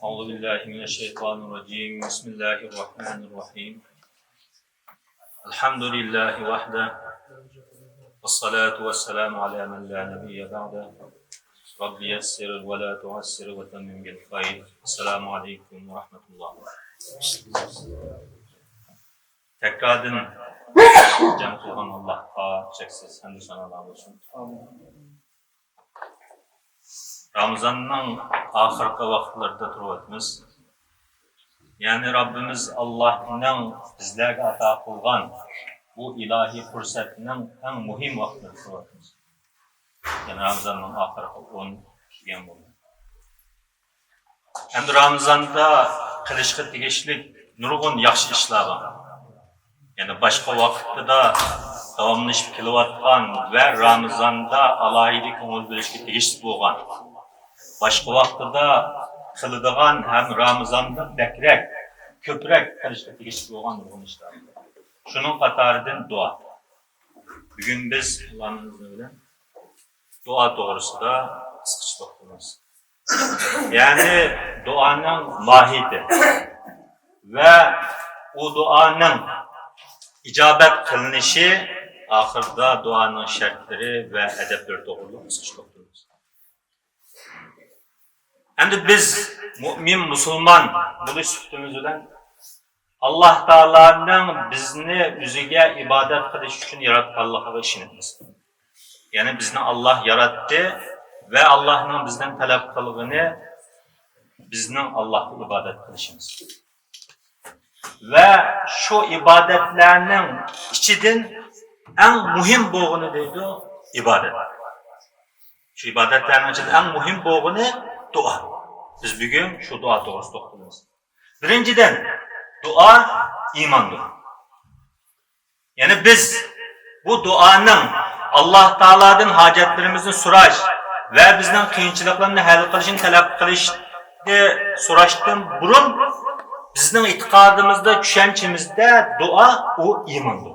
أعوذ بالله من الشيطان الرجيم بسم الله الرحمن الرحيم الحمد لله وحده والصلاة والسلام على من لا نبي بعده رب يسر ولا تعسر وتمم بالخير السلام عليكم ورحمة الله Tekrardan cem kılgan Allah'a çeksiz hem de sana olsun. Ramazan'ın ahirki vaqtlarida turibmiz. Yani Rabbimiz Allah'ın bizlerge ata kılgan bu ilahi fırsatının en muhim vaqtlarida turibmiz. Yani Ramazan'ın ahirki 10 gün bo'ldi. Hem de Ramazan'da qilishga tegishli nurg'un yaxshi ishlar bor. Yani başka vakitte de davamlaşıp kelayotgan ve Ramazan'da alaylı ko'ngil berishga tegishli bo'lgan. Başka vakitte de qiladigan hem Ramazan'da bekrek, ko'proq qilishga tegishli bo'lgan nurg'un ishlar. Şunun qatoridan dua. Bugün biz Allah'ın izniyle dua doğrusida qisqacha to'xtalamiz. Yani duanın mahiyeti ve o duanın icabet kılınışı, ahırda duanın şartları ve edepleri doğruluğu sıçtıktırız. Hem de biz mümin, Müslüman buluş sütümüzden Allah Teala'nın bizni üzüge ibadet kılış için yaratkanlığı işinimiz. Yani bizni Allah yarattı ve Allah'ın bizden talep kılığını bizden Allah'a ibadet kılışımız. Ve şu ibadetlerinin içinden en mühim boğunu deydi o ibadet. Şu ibadetlerinin içinden en mühim boğunu dua. Biz bugün şu dua doğrusu toxtalıyız. Birinciden dua imandır. Yani biz bu duanın Allah Teala'dan hacetlerimizin soraş ve bizden kıyınçılıklarını hal kılışını talep kılışını soraştan burun bizning itiqadımızda, düşüncemizde dua o imandır.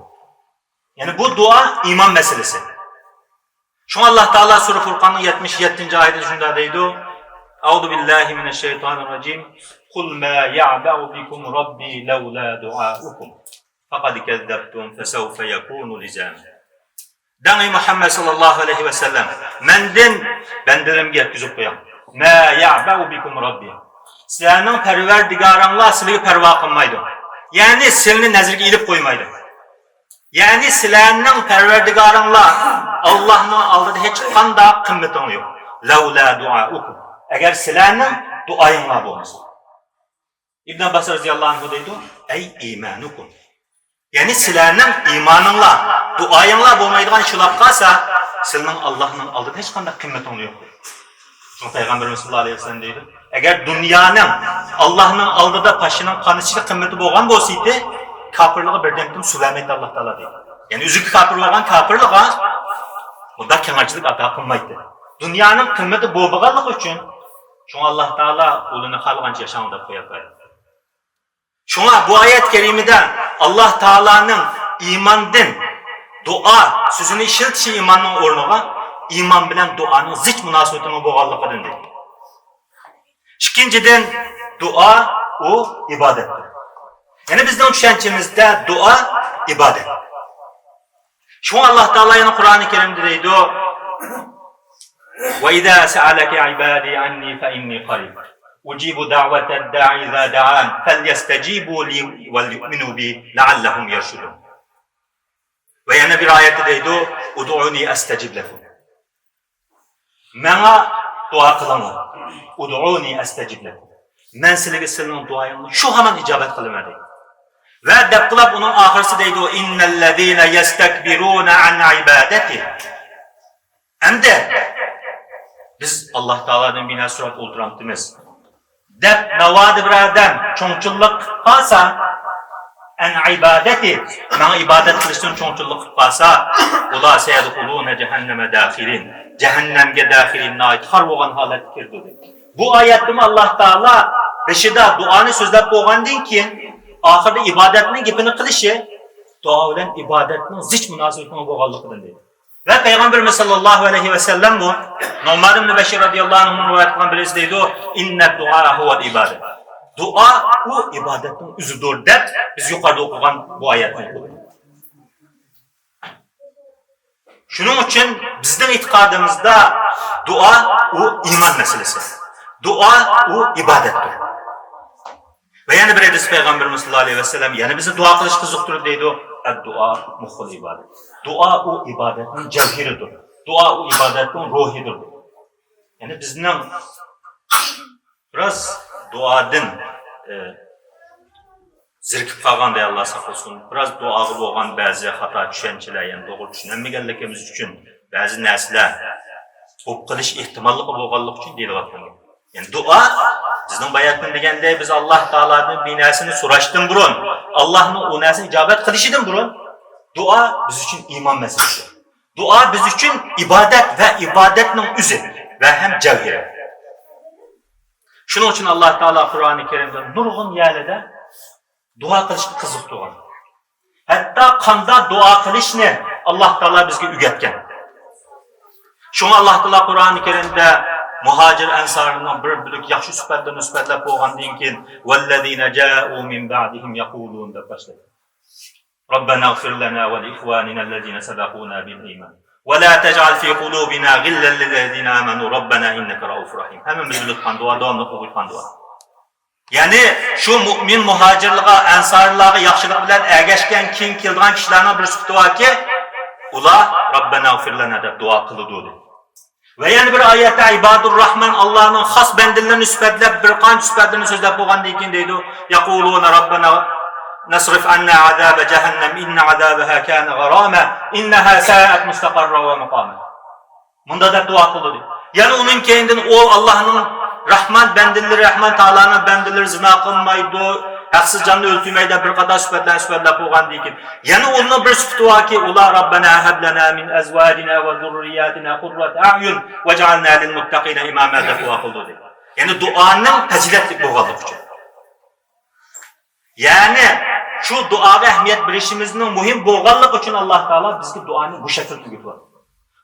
Yani bu dua iman meselesi. Şu Allah Teala Sure Furqan'ın 77. ayeti şunda deydi. Euzu billahi mineşşeytanirracim. Kul ma ya'ba'u bikum rabbi lawla du'aukum. Faqad kezzebtum fesawfa yakunu lizama. Dani Muhammed sallallahu aleyhi ve sellem. Menden bendirimge yetkizip koyam. Ma ya'ba'u bikum rabbi. Sizlerinin perverdigarınla sizleri perva kılmaydı. Yani sizlerini nezirge ilip koymaydı. Yani sizlerinin perverdigarınla Allah'ın aldığı hiç kanda kımmetin yok. Levla duaukum. Eğer sizlerinin duayınla olmasın. İbn Abbas radıyallahu anh deydi. Ey imanukum. Yani sizlerinin imanınla, duayınla olmaydıgan şılap kalsa sizlerin Allah'ın aldığı hiç kanda kımmetin yok. Çünkü Peygamberimiz sallallahu aleyhi ve sellem deydi. Eğer dünyanın Allah'ın aldığı paşının kanısıyla kımmeti boğan olsaydı, kapırlığı birden su vermeydi Allah Teala deydi. Yani üzüki kapırlığa o da kenarcılık ata kılmaydı. Dünyanın kımmeti boğanlık için, çünkü Allah Teala olunu halganca yaşamında koyar. Çünkü bu ayet-i kerimede Allah Teala'nın imandan, dua, sözünü işiltişi imanın ornuğa, iman bilen duanın zıç münasebetinin boğanlıkıdır dedi. İkinciden dua o ibadettir. Yani bizden düşüncemizde dua ibadet. Şu Allah Teala'nın Kur'an-ı Kerim'de deydi o وَاِذَا سَأَلَكَ عِبَادِي عَنِّي فَاِنِّي قَرِيبٌ اُجِيبُ دَعْوَةَ الدَّاعِ اِذَا دَعَانِ فَلْيَسْتَجِيبُوا لِي وَلْيُؤْمِنُوا بِي لَعَلَّهُمْ يَرْشُدُونَ. Ve yine bir ayette deydi o اُدْعُونِي أَسْتَجِبْ لَكُمْ. Bana dua kılın. Ud'uni estecib lekum. Men sizlerin duayını şu hemen icabet kılmadı. Ve depkılap onun ahirsi deydi o innellezine yestekbiruna an ibadeti. Hem de biz Allah Teala'dan bina surat olduramtımız. Dep navadı bir adam çoğunçulluk kalsa en ibadeti men ibadet kılıştığın çoğunçulluk kalsa o da seyedkulune cehenneme dâhilin. Cehennemge dâhilin ait harvogan halet kirdi. Bu ayetimi Allah Teala beşida duanı sözlep boğandın ki ahirde ibadetinin gipini kılışı dua olan ibadetinin ziç münasebetinin boğallıkıdır dedi. Ve Peygamberimiz sallallahu aleyhi ve sellem bu Numan ibn Beşir radıyallahu anh'ın rivayet kılan birisi deydi o inne dua huvel ibadet. Dua o ibadetin üzüdür dep biz yukarıda okugan bu ayetini okuyoruz. Şunun için bizden itikadımızda dua o iman meselesi. Dua o ibadettir. Ve yani bir hadis Peygamberimiz sallallahu aleyhi ve sellem yani bize dua kılış kızıktır deydi o. Dua muhul ibadet. Dua o ibadetin cevhiridir. Dua o ibadetin ruhidir. Yani bizden biraz duadan zirkip kalgan diye Allah saklasın. Biraz duağı boğan bazı hata düşençiler yani doğru düşünenmegenlikimiz için bazı nesler hop kılış ihtimalli boğanlık için değil bakın. Yani dua bizden bayatın degende biz Allah Teala'nın binasını suraştın burun. Allah'ın o nesine icabet kılışıdın burun. Dua biz için iman meselesi. Dua biz için ibadet ve ibadetin üzü ve hem cevhiri. Şunun için Allah Teala Kur'an-ı Kerim'de nurgun yerlerde dua kılışını kızık doğan. Hatta kanda dua kılışını Allah Teala bizge ügetken. Şunu Allah Teala Kur'an-ı Kerim'de muhacir ensarının bir büyük yaxşı süperler boğan deyin ki وَالَّذ۪ينَ جَاءُوا مِنْ بَعْدِهِمْ يَقُولُونَ da başladı. رَبَّنَا اغْفِرْ لَنَا وَلِإِخْوَانِنَا الَّذ۪ينَ سَبَقُونَا بِالْاِيمَانِ وَلَا تَجْعَلْ ف۪ي قُلُوبِنَا غِلًّا لِلَّذ۪ينَ آمَنُوا رَبَّنَا اِنَّكَ رَؤُوفٌ رَحِيمٌ. Hemen biz lütfen dua, devamlı okuyupan dua. Yani şu mümin muhacirlığa, ensarlığa yaxşılık bilen ergeçken kim kildiğin kişilerine bir süt dua ki ula Rabbena gfir lana deb dua kılıdı. Ve yani bir ayette ibadur rahman Allah'ın has bendillerini süpetlep bir kanç süpetlerini sözlep boğan deyken deydi. Yakuluna Rabbena nasrif anna azabe cehennem inne azabeha kâne garâme inneha sâet mustakarra ve mukâme. Bunda da dua kılıdı. Yani onun kendinden o Allah'ın Rahman bendilleri, Rahman Teala'nın bendilleri zina kılmaydı, haksız canlı öldürmeydi, bir kadar süpetlep boğan deyken. Yani onun bir süpeti var ki Ula Rabbena heblena min ezvadina ve zurriyatina kurrat a'yun ve cealna lil muttaqina imamel de dua kıldı. Yani duanın faziletli boğalık için. Yani şu duaga ehemmiyet bilişimizin muhim boğalık için Allah Teala bizge duanı bu şekilde tutuyor.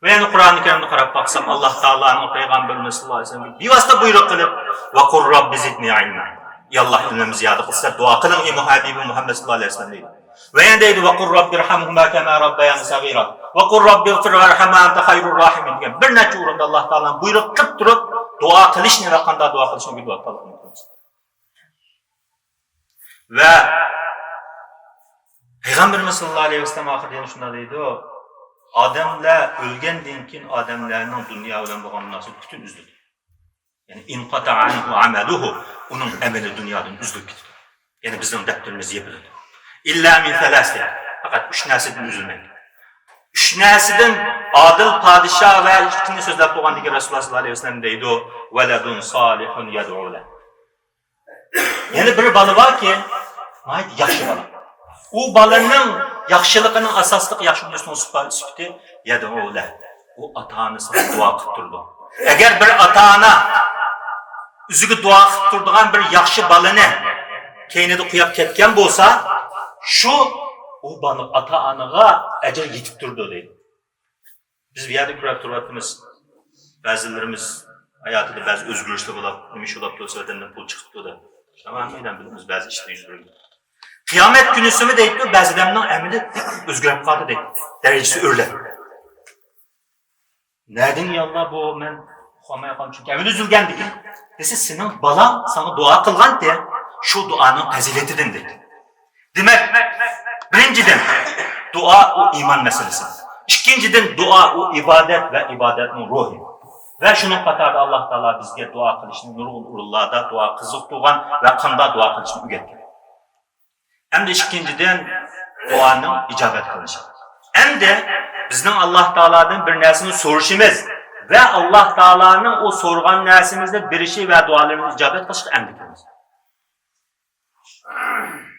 Ve yani Kur'an-ı Kerim'de karab baksam Allah Teala'nın Peygamberimiz sallallahu aleyhi ve sellem bir vasıta buyruk kılıp وَقُرْ رَبِّ زِدْنِي عِلْمًا Ya Allah ilmimizi ziyade kılsa dua kılın ey Habibi Muhammed sallallahu aleyhi ve sellem deydi. Ve yani deydi وَقُرْ رَبِّ رَحَمْهُمَا كَمَا رَبَّيَانِ صَغِيرًا وَقُرْ رَبِّ اغْفِرْ وَرْحَمَا أَنْتَ خَيْرُ الرَّاحِمِينَ diyen bir neçe uğrunda Allah Teala'nın buyruk kılıp durup dua kılış ne rakanda dua kılışını bir dua kılışını. Ve Peygamberimiz sallallahu aleyhi ve sellem ahir diyen şunda deydi o Ademle ölgen dinkin ademlerinin dünya olan bu münasebet bütün üzdür. Yani inqata anhu ameluhu onun emeli dünyadan üzülüp gitti. Yani bizim defterimiz yapıldı. İlla min thelâsiyat. Fakat üç nesilden üzülmeyin. Üç nesilden adil padişah ve ikinci sözler doğan diye Resulullah sallallahu aleyhi ve sellem deydi o veledun salihun yed'ûle. Yani bir balı var ki yaxşı balı. O balının yaxşılığının asaslıq yaxşı biliyorsun süpti yed'ûle. O ata-anasına dua kıptırdı. Eğer bir ata-ana üzügü dua kıptırdıgan bir yaxşı balını keynede kuyap ketken bolsa şu o balı ata-anaga ecir yetip durdu deydi. Biz bir yerde kurab turvatımız bazılarımız hayatında bazı özgürlükte olap, nimiş olap da söylediğinden pul çıkıptı da. Tamam mıydı bildiğimiz bazı işte yüzürüldü. Kıyamet günüsü mü deyip bazı adamın emri özgürlük kaldı deyip. Derecesi öyle. Nereden ya Allah bu men xoma yapan çünkü emri üzülgen deyip. Desi senin balan sana dua kılgan diye şu duanın faziletidin deyip. Demek birinciden dua o iman meselesi. İkinciden dua o ibadet ve ibadetin ruhu. Ve şunun katarda Allah Teala bizge dua kılışını nurul urullada dua kızık doğan ve kanda dua kılışını ügetken. Hem de ikinciden duanın icabet kılışı. Hem de bizden Allah Teala'dan bir nesini soruşumuz ve Allah Teala'nın o sorgan nesimizde bir işi ve dualarımızı icabet kılışı emrikimiz.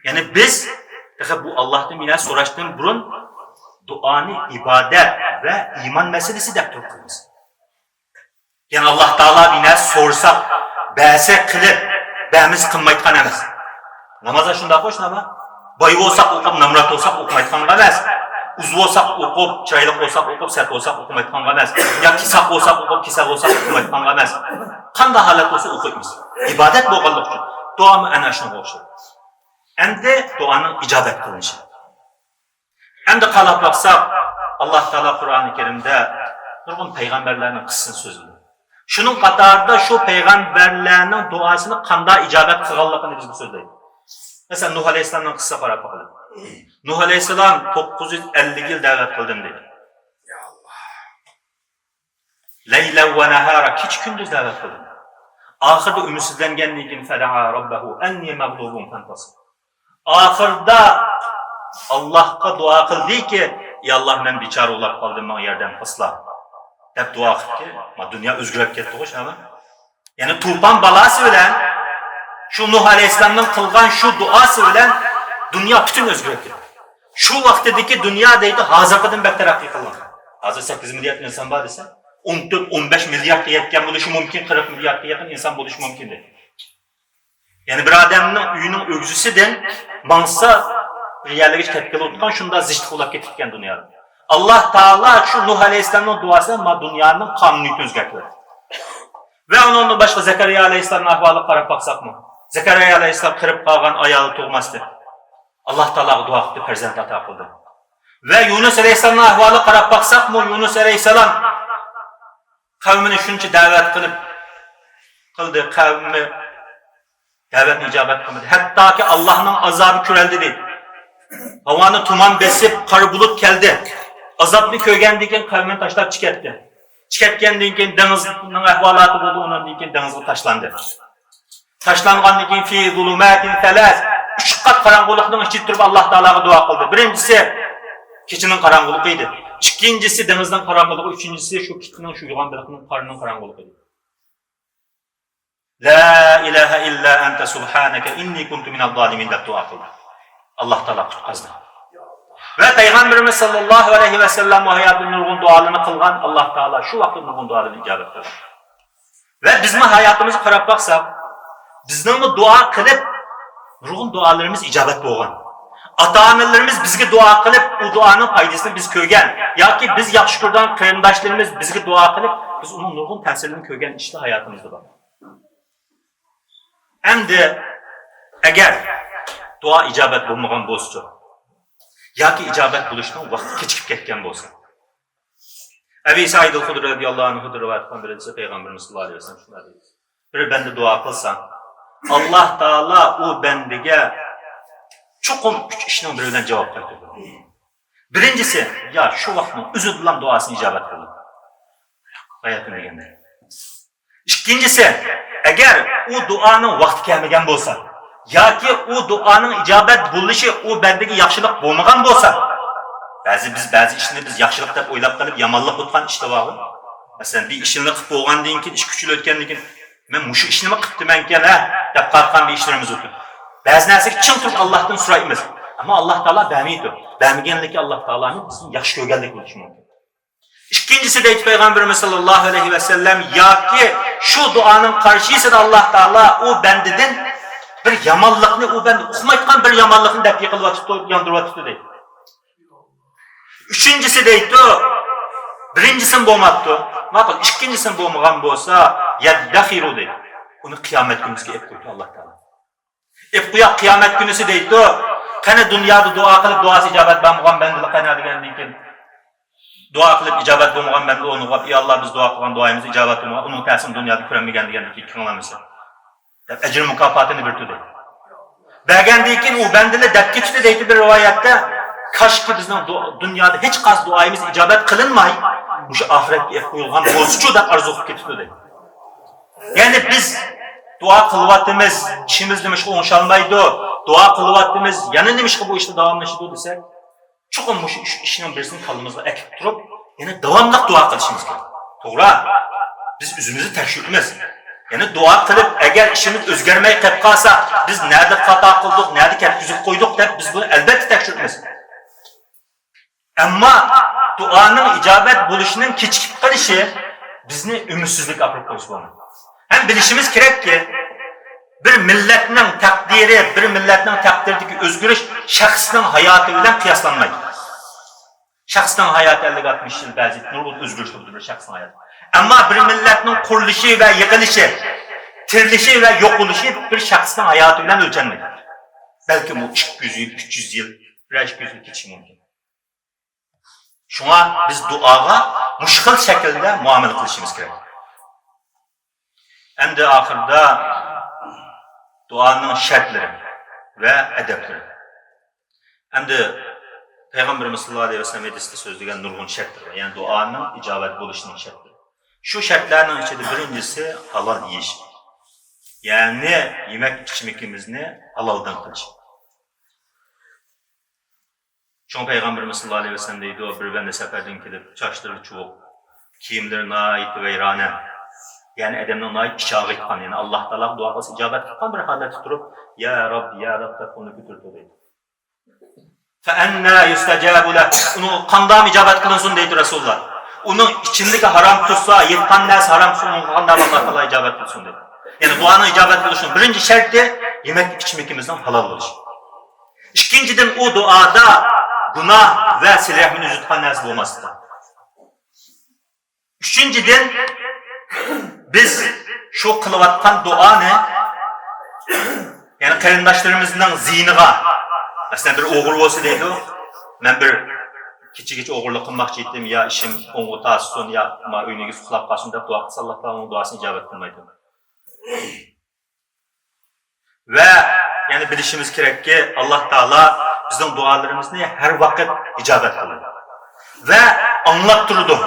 Yani biz bu Allah'tan yine soraştığım burun duanı ibadet ve iman meselesi de tuttuğumuz. Yani Allah Teala yine sorsak, bəse kılıp, bəmiz kılmaytkan emez. Namaza şunda koşun ama, bayı olsak okuyup, namrat olsak okumaytkan emez. uzun olsak o'qib, chiroyli olsak o'qib, sert olsak o'qimayotganga emas. Yoki saq olsak o'qib, kasal olsak o'qimayotganga emas. Qanday holat bo'lsa o'qiymiz. Ibodat bo'lganlik uchun. Duomi ana shunga o'xshaydi. Endi duoning ijobat qilinishi. Endi qarab baqsaq, Alloh taolo Qur'oni Karimda nurg'un payg'ambarlarning qissasini so'zladi. Shuning qatorida shu payg'ambarlarning duosini qanday ijobat qilganligini bizga so'zlaydi. Masalan, Nuh alayhisolamning qissasi qarab baqaylik. Nuh alayhisolam 950 yil da'vat qildim dedi. Ya Alloh. Layla va nahara kech kunduz da'vat qildim. Oxirda umidsizlangandan keyin fada'a robbahu anni maghlubun fantasir. Oxirda Allohga duo qildiki, "Ey Alloh, men bechora bo'lib qoldim, menga yordam qilsla." deb duo qildi. Ma dunyo o'zgarib ketdi o'shami? Ya'ni tufon balasi bilan shu Nuh alayhisolamning qilgan shu duosi bilan dunyo butun o'zgarib ketdi. Shu vaqtdagi dunyo deydi, hozirgidan battar taraqqiy qilgan. Hozir 8 milliard inson bor desa, 14-15 milliardga yetgan bo'lishi mumkin, 40 milliardga yaqin inson bo'lishi mumkin deydi. Ya'ni bir odamning uyining o'g'zisidan mangsa reallikka ketkili o'tgan shunda zishti qilib ketgan dunyoda. Alloh taolo shu Nuh alayhisolamning duosini ma dunyoning qonunini o'zgartirdi. Ve onun başka Zekeriya Aleyhisselam'ın ahvalı qarab baqsaqmı? Zekeriya Aleyhisselam qirib qolgan ayoli tug'masdi. Alloh taolo duo qilib farzand ato qildi. Ve Yunus Aleyhisselam'ın ahvalı qarab baqsaqmı? Yunus Aleyhisselam qavmini shuncha da'vat qildi, qavmi da'vatni ijobat qilmadi. Hattoki Allohning azobi ko'raldi deydi. Havoni tuman besib, qor bulut keldi. Azobni ko'rgandan keyin qavmini tashlab chiqatdi. Chiqatgandan keyin dengizning ahvolati bo'ldi, undan keyin dengizga tashlandi. Tashlangandan keyin fi zulumatin talas, 3 qat qorong'ulikning ichida turib Alloh taolaga duo qildi. Birinchisi kechining qorong'uligi edi. Ikkinchisi dengizning qorong'uligi, uchinchisi shu kitning shu yo'g'on baliqning qornining qorong'uligi edi. La ilaha illa anta subhanaka inni kuntu minaz zalimin deb duo qildi. Alloh taolo qutqazdi. Ve Peygamberimiz sallallahu aleyhi ve sellem hayatının nurgun dualarını kılgan Allah Teala şu vakit nurgun dualarını icabet kılgan. Ve bizim hayatımızı qarab baqsaq, bizning dua qilib nurgun dualarımız icabet bo'lgan. Ata-onalarimiz bizga dua qilib, o duanın faydasını biz ko'rgan yoki biz yaxshi ko'rgan qarindoshlarimiz bizga dua qilib, biz uning nurgun ta'sirini ko'rgan ishlar hayotimizda bor. Endi agar dua icabet bo'lmagan bo'lsa, yoki ijobat bo'lishning vaqti kechikib ketgan bo'lsa. Abi Said al-Khudri radhiyallohu anhu rivoyat qilgan birinchi payg'ambarimiz sollallohu alayhi vasallam shunday dedi. Bir banda duo qilsam, Alloh taolo u bandiga chuqur 3 ishning biri bilan javob qaytaradi. Birinchisi, ya shu vaqtning o'zi bilan duosini ijobat qildi. Hayotini deganda. Ikkinchisi, agar u duoning vaqti kelmagan bo'lsa, yoki u duoning ijobat bo'lishi u bandaga yaxshilik bo'lmagan bo'lsa, ba'zi ishni biz yaxshilik deb o'ylab qilib yomonlik o'tgan ishda bor. Masalan, bir ishni qilib bo'lgandan keyin, ish kuchli o'tgandan keyin, men mushu ishni nima qilibdiman-kan, deb qalqan bir ishlarimiz o'tdi. Ba'zi narsaga chin turib Allohdan so'raymiz, ammo Alloh taolo bermaydi. Bermaganligi Alloh taoloning bizni yaxshi ko'rganligi bo'lishi mumkin. İkincisi de Peygamberimiz sallallahu aleyhi ve sellem yoki shu duoning qarshisida Alloh taolo u bandidan bir yamanlıkni o ben uqmayotgan bir yamanlıkni deb yiqilyotibdi, yondiryotibdi deydi. Üçüncüsü deydi, birincisi bo'lmabdi. Ma'qul, ikkinchisi bo'lmagan bo'lsa, yaddaxiru deydi. Uni qiyomat kuniga ep qo'ydi Alloh taolo. Ep qo'ya qiyomat kunisi deydi, qani dunyoda duo qilib duosi ijobat bo'lmagan bandalar qani degandan keyin duo qilib ijobat bo'lmagan banda uni qo'yib, "Ey Alloh, biz duo qilgan duoyimiz ijobat bo'lmagan, uning ta'sirini dunyoda ko'rmagan" degandan keyin tinglamasa. Deb ajr mukofotini berdi deydi. Bergandan keyin u bandalar deb ketdi deydi bir rivoyatda, "Kaşki bizning dunyoda hech qaysi duoyimiz ijobat qilinmay, o'sha oxiratga ep qo'yilgan bo'lsa-chu" deb arzu qilib ketdi deydi. Ya'ni biz duo qilyapmiz, ishimiz nima ishga o'shalmaydi, duo qilyapmiz, yana nima ishga bu ishda davomlashadi desak, chuqur shu ishning birisini qo'limizga akib turib, yana davomli duo qilishimiz kerak. To'g'ri? Biz o'zimizni tekshiramiz. Yani dua qilib, agar ishimiz o'zgarmay qolib qolsa, biz nerede xato qildik, nerede ketkizib qo'ydik deb biz buni albatta tekshiramiz. Ammo duoning ijobat bo'lishining kechikib qolishi bizni umidsizlik olib qo'yish bo'ladi. Ham bilishimiz kerakki, bir millatning taqdiridagi o'zgarish shaxsning hayoti bilan qiyoslanmaydi. Şahsdan hayat 50-60 yıl bəzi nurgul özgürlük bir şahsdan hayat. Ama bir milletin kuruluşu ve yıkılışı, tirilişi ve yok oluşu bir şahsdan hayatı ile ölçenmedi. Belki bu 200 yıl, 300 yıl, 500 yıl geçişi mümkün. Şuna biz duaga muşkil şekilde muamele kılışımız gerek. Hem de ahirde duanın şartları ve edepleri. Hem de Peygamberimiz sallallahu aleyhi ve sellem hadisinde sözlügen nurgun şartları. Yani duanın icabet buluşunun şartları. Şu şartlarının içinde birincisi halal yiyiş. Yani yemek içmekimizni halaldan kılış. Çünkü Peygamberimiz sallallahu aleyhi ve sellem deydi o bir ben de seferden gidip çarşıları çoğuk, kiyimlerine ait veyrane. Yani edemden ait bıçağı etkan. Yani Allah Teala duası icabet etkan bir halde tuturup Ya Rabbi, Ya Rabbi da onu götürdü deydi. فَاَنَّا يُسْتَجَابُ لَهُ Onu kandağım icabet kılınsın deydi Resulullah. Onun içindeki haram tutsa, yetkan neyse haram tutsa, onun kandağım Allah Teala icabet kılsın dedi. Yani duanın icabet kılışın birinci şartı yemek içmekimizden halal oluş. İkinciden o duada günah ve silahın üzütkan neyse olmasıdır. Üçüncüden biz şu kılıvattan dua ne? Yani karındaşlarımızdan zihniga. Mesela bir oğul olsa deydi o. Ben bir kiçik oğurluk kılmak ettim ya işim ongu tasın ya ama önüne suklap kalsın da dua kılsa Allah Teala onun duasını icabet kılmaydı. Ve yani bilişimiz gerek ki Allah Teala bizim dualarımızı her vakit icabet kılır. Ve anlattırdı.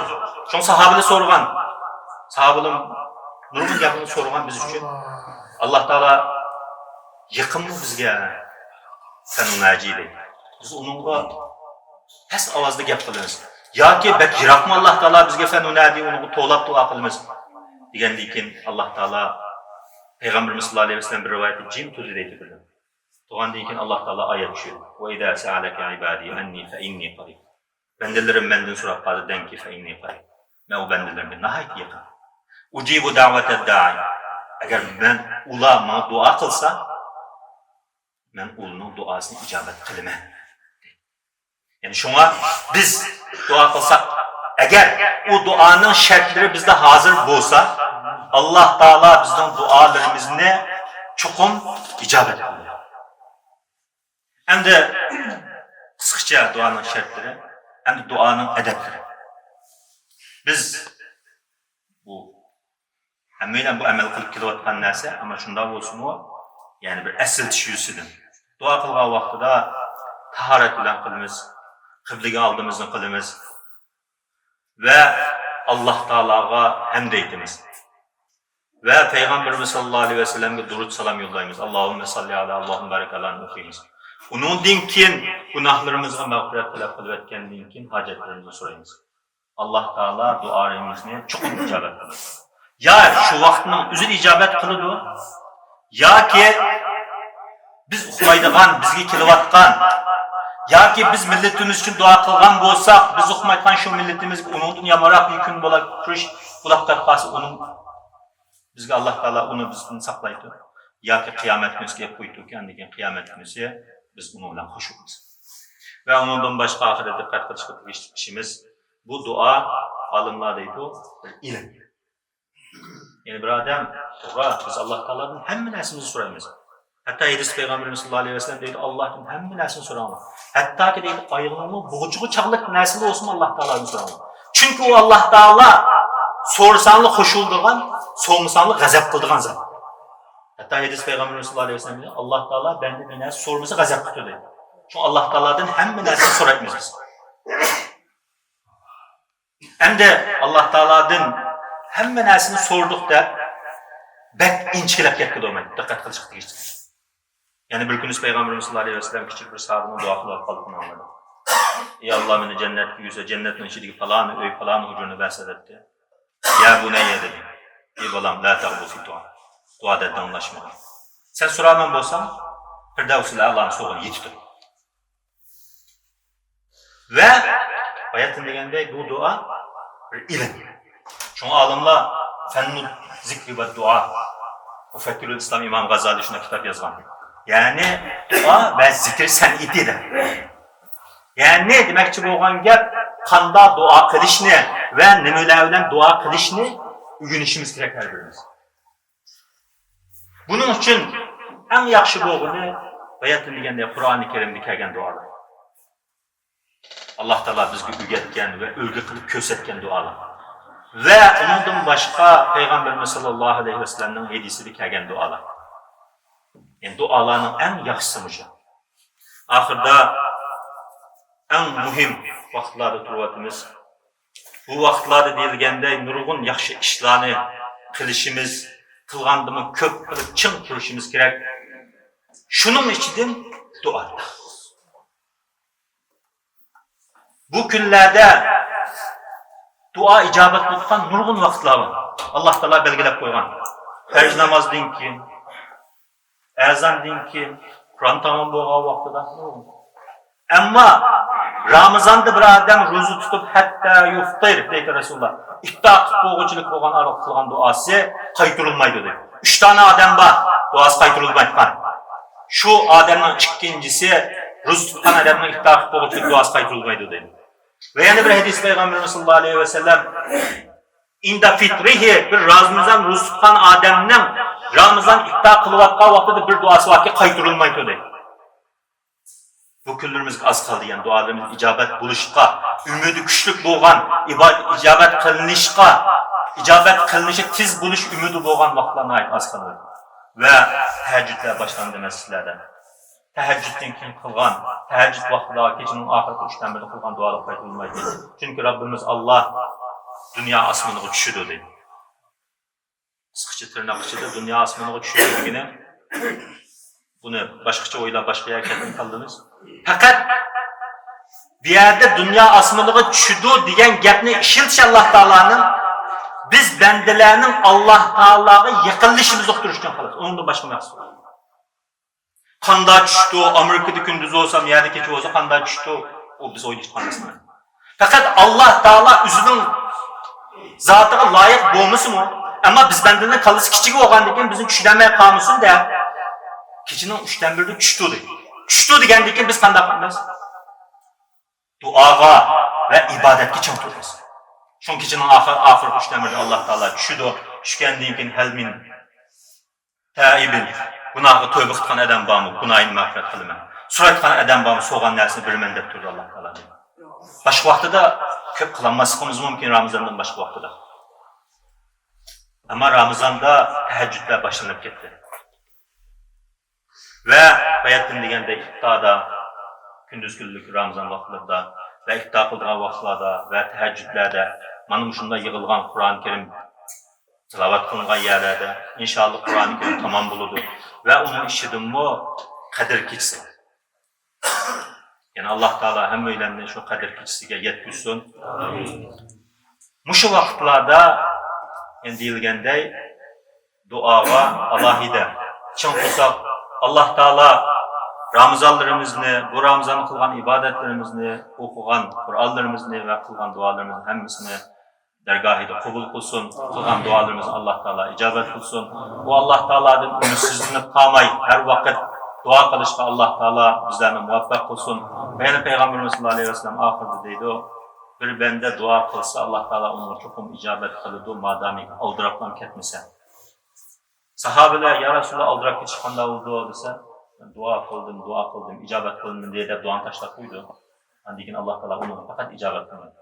Çünkü sahabeli sorgan. Sahabelin nurgun yapını sorgan biz için. Allah Teala yakın mı bizge? Sen naciydi. Biz onunla hes avazda gap kılırız. Ya ki bek yirak mı Allah Teala bizge sen naciydi onu toğlap dua kılımız. Digendikin Allah Teala Peygamberimiz sallallahu aleyhi ve sellem bir rivayeti cim tuzu deydi bildim. Doğan deyken Allah Teala ayet düşüyor. Ve idâ se'aleke ibâdî enni fe inni qarib. Bendelerim benden sorak bazı denki fe inni qarib. Ben o bendelerim nahayet yakın. Ucibu daveted da'i. Eğer ben ula bana dua kılsa, ben ulunun duasını icabet kılımı. Yani şuna biz dua kılsak, eğer o duanın şartları bizde hazır olsa, Allah Teala bizden dualarımızı çokum icabet kılıyor. Hem de sıkça duanın şartları, hem de duanın edepleri. Biz bu hemen bu amel kılıp kilovatkan neyse ama şunda olsun o yani bir esil tişüsüdür. Dua kılgan vaxtıda taharet ile kılımız, kıblige aldığımızın kılımız ve Allah Teala'ya hamd eytimiz. Ve Peygamberimiz sallallahu aleyhi ve sellem'e durut salam yollayımız. Allahümme salli ala, Allahümme barik ala'nı okuyumuz. Onun dinkin günahlarımızı mağfiret talep kılıp etken dinkin hacetlerimizi sorayımız. Allah Teala dualarımızı çok icabet kılır. Ya şu vaktinin üzül icabet kılıdı, ya ki biz okumaydıgan, bizge kilovatkan, ya ki biz milletimiz için dua kılgan bolsak, biz okumaydıgan şu milletimiz onun yamarak yükün bola kırış, kulaklar kası onun bizge Allah Teala onu bizden saklaydı. Ya ki kıyamet günüsü koydu ki kıyamet günüsü biz onunla hoş oluruz. Ve ondan başka ahirete dikkat kılışıp işimiz bu dua alımlardaydı bir ilim. Yani bir adam, biz Allah Teala'nın hem nesimizi sorayımız. Hatta Hadis Peygamberimiz sallallahu aleyhi ve sellem deydi Allah'ın hem nesini sorayımız. Hatta ki deydi ayağının boğucuğu çağlık nesili olsun Allah Teala'nın sorayımız. Çünkü o Allah Teala sorsanlı hoşulduğun, sormusanlı gazap kıldığın zaman. Hatta Hadis Peygamberimiz sallallahu aleyhi ve sellem deydi Allah Teala bende bir nesi sorması gazap kıtıyor deydi. Çünkü Allah Teala'dan hem nesini sorayımız biz. Hem de Allah Teala'dan hem nesini sorduk da bek inçilep yetkili olmaydı. Dikkat kılışık geçti. Yani bir gün Peygamberimiz sallallahu aleyhi ve sellem küçük bir sahabının dua kılarak kalıbını anladı. Ey Allah beni cennet yüze, cennetin içindeki falan, öy falan ucunu bahsedetti. Ya bu neye dedi? Ey balam, la ta'bu fi dua. Duada anlaşma. Sen soramam bolsan, Firdevs-i Allah'ın soğunu yetiştir. Ve hayatın degende bu dua bir ilim. Çünkü alimler fennul zikri ve dua. Müfekkirül İslam İmam Gazali şuna kitap yazgan. Yani dua ve zikir sen'itidir. Yani demekçi bo'lgan gap qanday duo qilishni va nimalar bilan duo qilishni o'rganishimiz kerak har birimiz. Buning uchun eng yaxshi bo'lgani bayatın deganda Qur'oni Karimda kelgan duolar. Alloh taolo bizga o'rgatgan va ulgu qilib ko'rsatgan duolar. Ve ondan başka Peygamberimiz sallallahu aleyhi ve sellem'nin hadisinde kelgan dualar. Yani dualarının en yaxşısı. Ahırda en mühim vaxtlarda turvatımız. Bu vaxtlarda deyilgende nurgun yaxşı işlerini kılışımız, kılgandımı köp kılıp çın kuruşumuz gerek. Şunun için dua. Bu günlerde dua icabet tutan nurgun vaxtlar var. Allah Teala belgilep koygan. Fərz namazdan keyin, azandan keyin, Kur'an tamam bo'lgan vaqtida. Amma Ramazanda bir adam ro'za tutib hatta yuftir deydi Rasulullah. İftaq bo'g'uchilik bo'lgan araq qilgan duosi qaytarilmaydi dedi. 3 tane adam var, duosi qaytarilmaydigan. Şu adamning ikkinchisi ro'za tutgan adamning iftaq bo'g'uchilik duosi qaytarilmaydi dedi. Ve yani bir hadis Peygamberimiz sallallahu aleyhi ve sellem inda fitrihi bir Ramazan ro'za tutgan adamning Ramazan iftar qilayotgan vaqtida bir duosi varki qaytarilmaydi dedi. Bu kunlarimizga az qoldi, yani dualarimiz icabet buluşqa, ümidi kuchli bo'lgan, icabet qilinishi tez bo'lish ümidi bo'lgan vaqtlarga ait az qoldi. Ve tahajjudlar boshlandi masjidlarda. Tahajjuddan keyin qilgan, tahajjud vaqtida kechining oxirgi 3dan biri qilgan duolar qaytarilmaydi. Chunki Rabbimiz Allah dünya osmoniga tushdi dedi. Qisqacha tirnoq ichida dunyo osmoniga tushganligini buni boshqacha o'ylab boshqa yerga qildimiz. Faqat bu yerda dunyo osmoniga tushdi degan gapni ishiltish Alloh taolaning biz bandalarning Alloh taolaga yiqilishimizni uqtirishdan xolos. Undan boshqa maqsad yo'q. Qanday tushdi, Amerikada kunduz bo'lsa, yerda kecha bo'lsa qanday tushdi, u biz o'ylashganimiz. Faqat Alloh taolo o'zining zotiga loyiq bo'lmasmi? Ama biz bandalarning qilisi kichik bo'lgandan keyin bizni tushunmay qolmasin-da. Kechining 3dan 1da tushdi dedi. Tushdi degandan keyin biz qanday qilamiz? Duoga va ibodatga chang turamiz. Chunki kechining oxirgi 3dan 1da Alloh taolo tushdi. Tushgandan keyin halmin taibin gunohga tövbe qilgan odam bormi? Gunohini mag'firat qilaman. So'rayotgan odam bormi? So'g'an narsani berman deb turdi Alloh taolo. Boshqa vaqtida ko'p qilmasligimiz mumkin Ramazondan boshqa vaqtida. Ama Ramazan'da tahajjudlar başlanıp gitti. Ve bayatın degende iftada, gündüz günlük Ramazan vaxtlarında ve iftar kıldırgan vaxtlarda ve tahajjudlarda manım şunda yığılgan Kur'an-ı Kerim tilavat kılıngan yerlerde inşallah Kur'an-ı Kerim tamam buludu. Ve onun işidim bu kadir keçisi. Yani Allah Teala hem öylemden şu kadir keçisiga yetküsün. Muşu vaxtlarda yani deyilgəndəy duağa alahide çın qılsaq Allah Teala Ramazanlarımızını, bu Ramazan kılgan ibadetlerimizni, okugan Kur'anlarımızını ve kılgan dualarımızın hemmisini dergahide kabul kılsın. Kılgan dualarımızı Allah Teala icabet kılsın. Bu Allah Teala'dan ümitsizliğini kalmay her vakit dua kılışta Allah Teala bizlerine muvaffak kılsın. Ve yani Peygamberimiz sallallahu aleyhi ve sellem ahirde deydi o. Bir bende dua kılsa Allah Teala onu çokum icabet kılıdı madami aldıraplan ketmese. Sahabeler ya Resulallah aldırap geçişkanda oldu dese dua kıldım, icabet kıldım diye de duan taşlar koydu. Andikin Allah Teala onu fakat icabet kılmadı.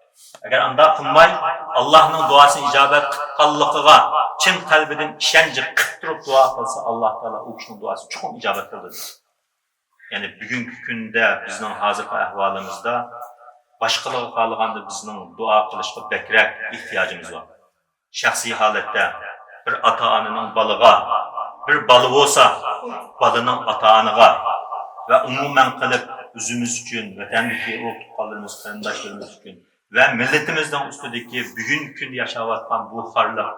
Eğer anda kılmay Allah'ın duasını icabet kıllıqıga çin kalbidin işence kıttırıp dua kılsa Allah Teala o kişinin duası çokum icabet kıldı. Yani bugünkü günde bizden hazırki ahvalımızda başkalığı kalığanda bizning dua qilishga bekrak ihtiyacımız var. Şahsi halatda bir ata-onaning balaga, bir balı bo'lsa, balaning ata-onaga ve umuman qilib o'zimiz uchun, vatandagi o'qituvchilarimiz, qarindoshlarimiz uchun ve milletimizning ustidagi bugungi kunda yashayotgan bu xorliq,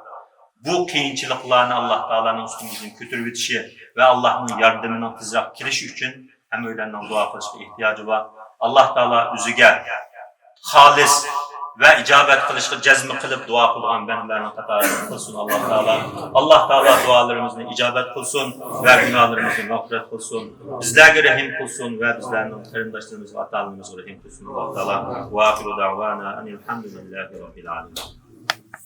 bu qiyinchiliklarni Alloh taolaning ustimizdan ko'tarib o'tishi ve Allohning yordamining tezroq kelishi uchun hammalarning duo qilishga ehtiyoji var. Allah Teala o'ziga xolis ve icabet kılışkı cezmi kılıp dua kılgan benlerin katarını kılsın Allah Teala. Allah Teala dualarımızı icabet kılsın ve günahlarımızı mağfiret kılsın. Bizlerge rahim kılsın ve bizlerin kırındaşlarımızı ve atalarımızı rahim kılsın Allah Teala. Ve ahiru da'vana enilhamdülillahi rabbil alemin.